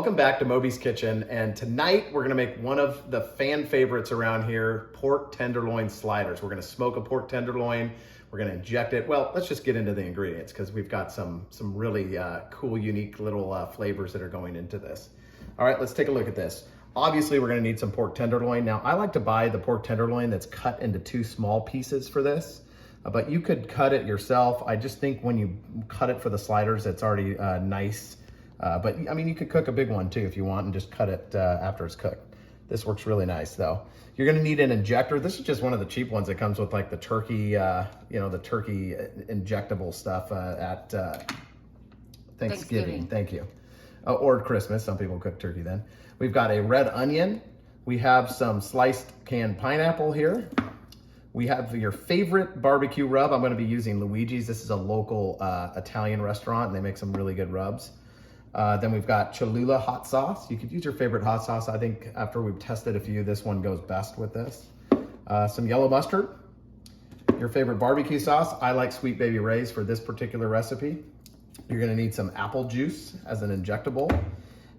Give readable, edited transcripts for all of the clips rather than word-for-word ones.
Welcome back to Moby's Kitchen, and tonight we're gonna make one of the fan favorites around here, pork tenderloin sliders. We're gonna smoke a pork tenderloin, we're gonna inject it. Well, let's just get into the ingredients because we've got some really cool, unique little flavors that are going into this. All right, let's take a look at this. Obviously, we're gonna need some pork tenderloin. Now, I like to buy the pork tenderloin that's cut into 2 small pieces for this, but you could cut it yourself. I just think when you cut it for the sliders, it's already nice. But I mean, you could cook a big one too if you want and just cut it after it's cooked. This works really nice though. You're gonna need an injector. This is just one of the cheap ones that comes with like the turkey, the turkey injectable stuff at Thanksgiving. Thank you. Or Christmas, some people cook turkey then. We've got a red onion. We have some sliced canned pineapple here. We have your favorite barbecue rub. I'm gonna be using Luigi's. This is a local Italian restaurant and they make some really good rubs. Then we've got Cholula hot sauce. You could use your favorite hot sauce. I think after we've tested a few, this one goes best with this. Some yellow mustard, your favorite barbecue sauce. I like Sweet Baby Ray's for this particular recipe. You're gonna need some apple juice as an injectable.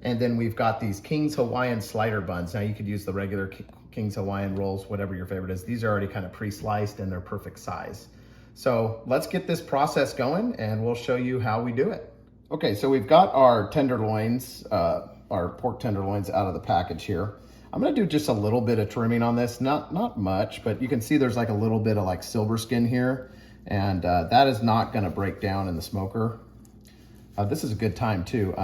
And then we've got these King's Hawaiian slider buns. Now you could use the regular King's Hawaiian rolls, whatever your favorite is. These are already kind of pre-sliced and they're perfect size. So let's get this process going and we'll show you how we do it. Okay, so we've got our tenderloins, our pork tenderloins out of the package here. I'm gonna do just a little bit of trimming on this, not much, but you can see there's like a little bit of like silver skin here, and that is not gonna break down in the smoker. This is a good time too.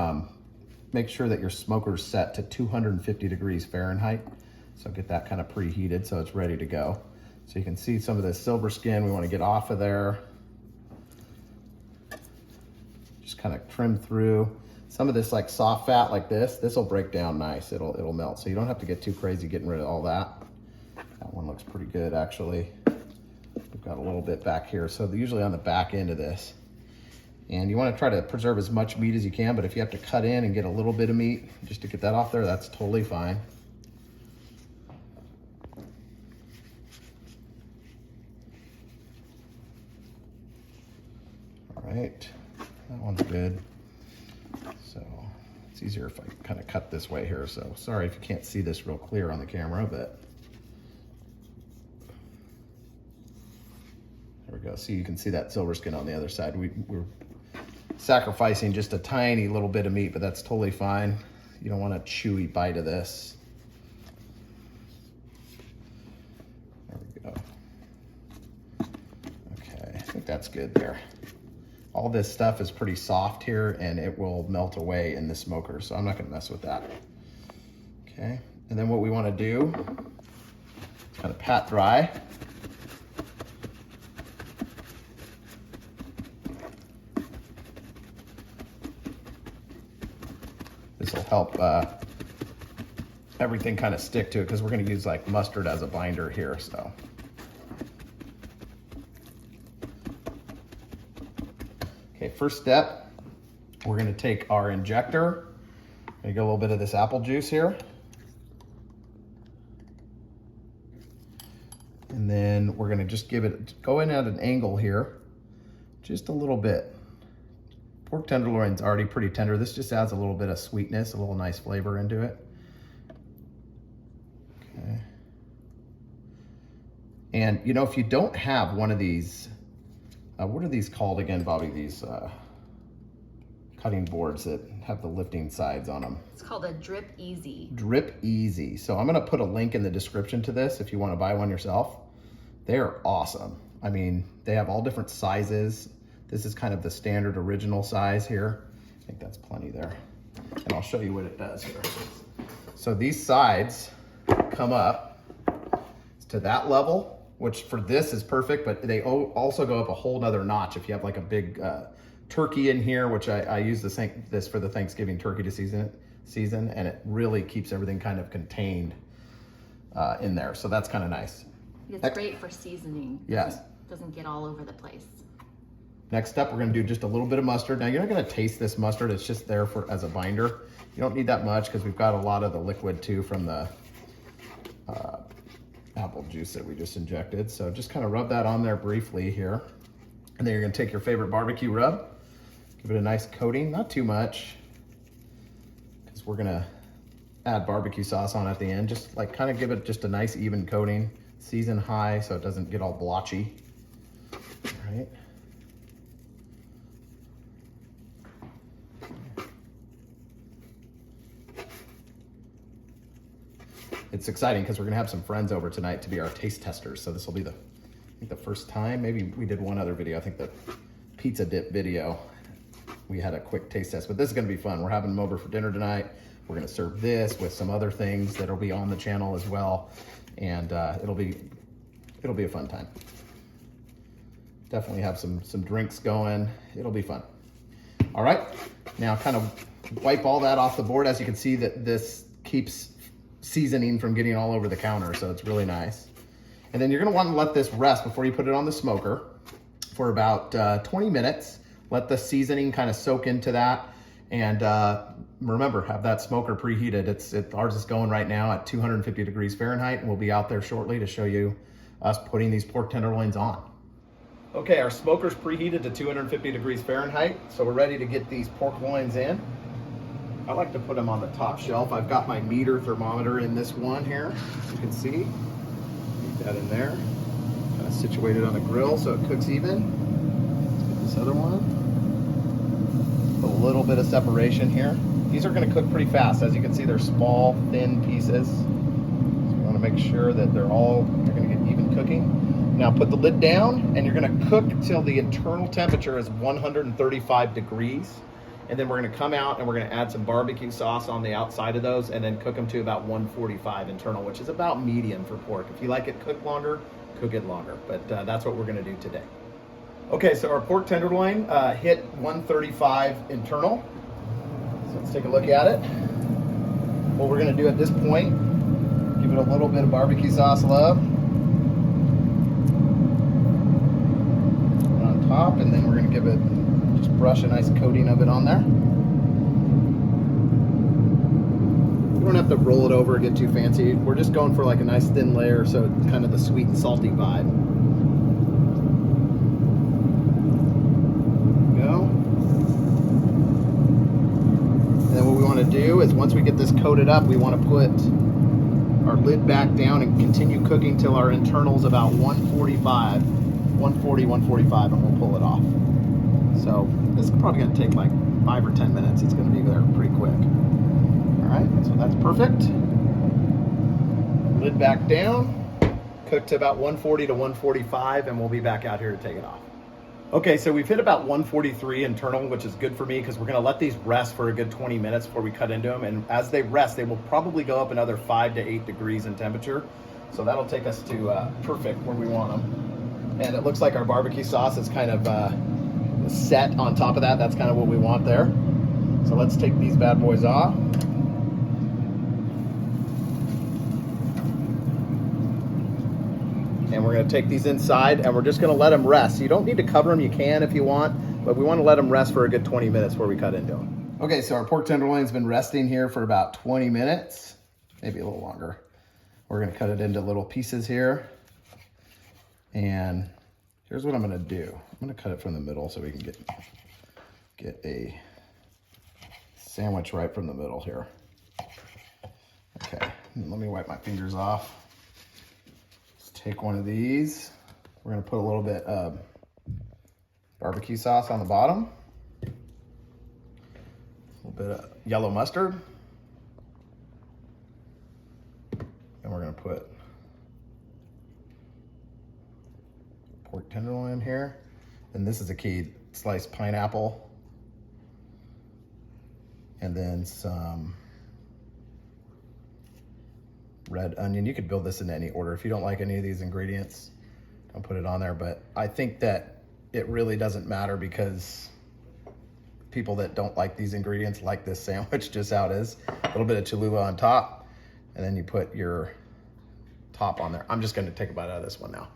Make sure that your smoker's set to 250 degrees Fahrenheit. So get that kind of preheated so it's ready to go. So you can see some of this silver skin we wanna get off of there. Just kind of trim through. Some of this like soft fat like this will break down nice. It'll melt. So you don't have to get too crazy getting rid of all that. That one looks pretty good actually. We've got a little bit back here. So usually on the back end of this. And you want to try to preserve as much meat as you can, but if you have to cut in and get a little bit of meat just to get that off there, that's totally fine. All right. That one's good. So it's easier if I kind of cut this way here. So sorry if you can't see this real clear on the camera, but there we go. So you can see that silver skin on the other side. We're sacrificing just a tiny little bit of meat, but that's totally fine. You don't want a chewy bite of this. There we go. Okay, I think that's good there. All this stuff is pretty soft here and it will melt away in the smoker, so I'm not gonna mess with that. Okay, and then what we wanna do, kind of pat dry. This will help everything kind of stick to it because we're gonna use like mustard as a binder here, so. Okay, first step, we're gonna take our injector, gonna get a little bit of this apple juice here. And then we're gonna just go in at an angle here, just a little bit. Pork tenderloin's already pretty tender. This just adds a little bit of sweetness, a little nice flavor into it. Okay. And you know, if you don't have one of these, what are these called again, Bobby? These cutting boards that have the lifting sides on them. It's called a Drip Easy. Drip Easy. So I'm gonna put a link in the description to this if you wanna buy one yourself. They're awesome. I mean, they have all different sizes. This is kind of the standard original size here. I think that's plenty there. And I'll show you what it does here. So these sides come up to that level, which for this is perfect, but they also go up a whole nother notch if you have like a big turkey in here, which I use this for the Thanksgiving turkey season, and it really keeps everything kind of contained in there. So that's kind of nice. It's great for seasoning. Yes. Doesn't get all over the place. Next up, we're gonna do just a little bit of mustard. Now you're not gonna taste this mustard, it's just there as a binder. You don't need that much because we've got a lot of the liquid too from the apple juice that we just injected. So just kind of rub that on there briefly here. And then you're gonna take your favorite barbecue rub, give it a nice coating, not too much, because is we're gonna add barbecue sauce on at the end. Just like kind of give it just a nice even coating. Season high so it doesn't get all blotchy. All right. It's exciting because we're gonna have some friends over tonight to be our taste testers. So this will be I think the first time. Maybe we did one other video. I think the pizza dip video, we had a quick taste test, but this is gonna be fun. We're having them over for dinner tonight. We're gonna serve this with some other things that'll be on the channel as well. And it'll be a fun time. Definitely have some drinks going. It'll be fun. All right, now kind of wipe all that off the board. As you can see that this keeps seasoning from getting all over the counter, so it's really nice. And then you're gonna want to let this rest before you put it on the smoker for about 20 minutes. Let the seasoning kind of soak into that. And remember, have that smoker preheated. Ours is going right now at 250 degrees Fahrenheit, and we'll be out there shortly to show you us putting these pork tenderloins on. Okay, our smoker's preheated to 250 degrees Fahrenheit, so we're ready to get these pork loins in. I like to put them on the top shelf. I've got my meter thermometer in this one here, as you can see. Keep that in there. Kind of situated on the grill so it cooks even. Let's get this other one. Put a little bit of separation here. These are gonna cook pretty fast. As you can see, they're small, thin pieces. So you wanna make sure that they're gonna get even cooking. Now put the lid down and you're gonna cook till the internal temperature is 135 degrees. And then we're gonna come out and we're gonna add some barbecue sauce on the outside of those and then cook them to about 145 internal, which is about medium for pork. If you like it cooked longer, cook it longer. But that's what we're gonna do today. Okay, so our pork tenderloin hit 135 internal. So let's take a look at it. What we're gonna do at this point, give it a little bit of barbecue sauce love. On top, and then we're gonna give it, just brush a nice coating of it on there. You don't have to roll it over or get too fancy. We're just going for like a nice thin layer so it's kind of the sweet and salty vibe. Do is once we get this coated up, we want to put our lid back down and continue cooking till our internals about 145, 140, 145, and we'll pull it off. So this is probably going to take like 5 or 10 minutes. It's going to be there pretty quick. All right, so that's perfect. Lid back down, cook to about 140 to 145, and we'll be back out here to take it off. Okay, so we've hit about 143 internal, which is good for me because we're gonna let these rest for a good 20 minutes before we cut into them. And as they rest, they will probably go up another 5 to 8 degrees in temperature. So that'll take us to perfect where we want them. And it looks like our barbecue sauce is kind of set on top of that. That's kind of what we want there. So let's take these bad boys off. And we're gonna take these inside and we're just gonna let them rest. You don't need to cover them, you can if you want, but we wanna let them rest for a good 20 minutes before we cut into them. Okay, so our pork tenderloin's been resting here for about 20 minutes, maybe a little longer. We're gonna cut it into little pieces here. And here's what I'm gonna do. I'm gonna cut it from the middle so we can get a sandwich right from the middle here. Okay, let me wipe my fingers off. Take one of these. We're gonna put a little bit of barbecue sauce on the bottom. A little bit of yellow mustard. And we're gonna put pork tenderloin here. And this is a key, sliced pineapple. And then some red onion. You could build this in any order. If you don't like any of these ingredients, don't put it on there. But I think that it really doesn't matter because people that don't like these ingredients like this sandwich just how it is. A little bit of Cholula on top, and then you put your top on there. I'm just going to take a bite out of this one now.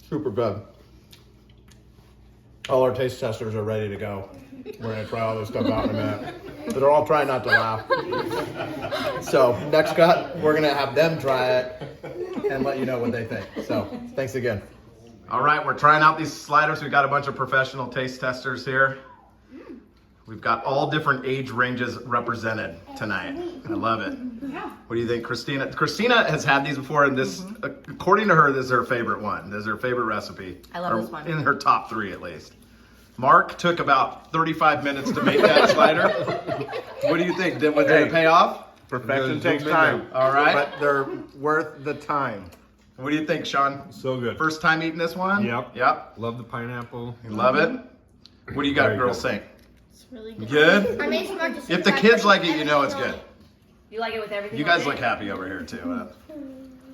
Super good. All our taste testers are ready to go. We're gonna try all this stuff out in a minute. But they're all trying not to laugh. So next cut, we're gonna have them try it and let you know what they think. So thanks again. All right, we're trying out these sliders. We've got a bunch of professional taste testers here. We've got all different age ranges represented tonight. I love it. What do you think, Christina? Christina has had these before, and this, according to her, this is her favorite one. This is her favorite recipe. I love this one. In her top 3, at least. Mark took about 35 minutes to make that slider. What do you think? Did it pay off? Perfection takes time. All right. But they're worth the time. What do you think, Sean? So good. First time eating this one? Yep. Yep. Love the pineapple. You love it? What do you got, Very girls good. think? It's really good. Good? I made some more If the kids like it, you know it's good. You like it with everything? You guys on look it? happy over here too.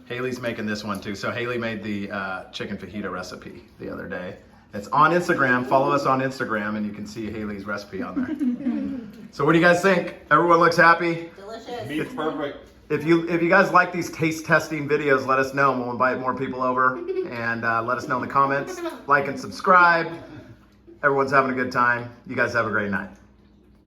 Haley's making this one too. So Haley made the chicken fajita recipe the other day. It's on Instagram. Follow us on Instagram and you can see Haley's recipe on there. So what do you guys think? Everyone looks happy? Delicious. Meat's perfect. If you guys like these taste testing videos, let us know and we'll invite more people over. And let us know in the comments. Like and subscribe. Everyone's having a good time. You guys have a great night.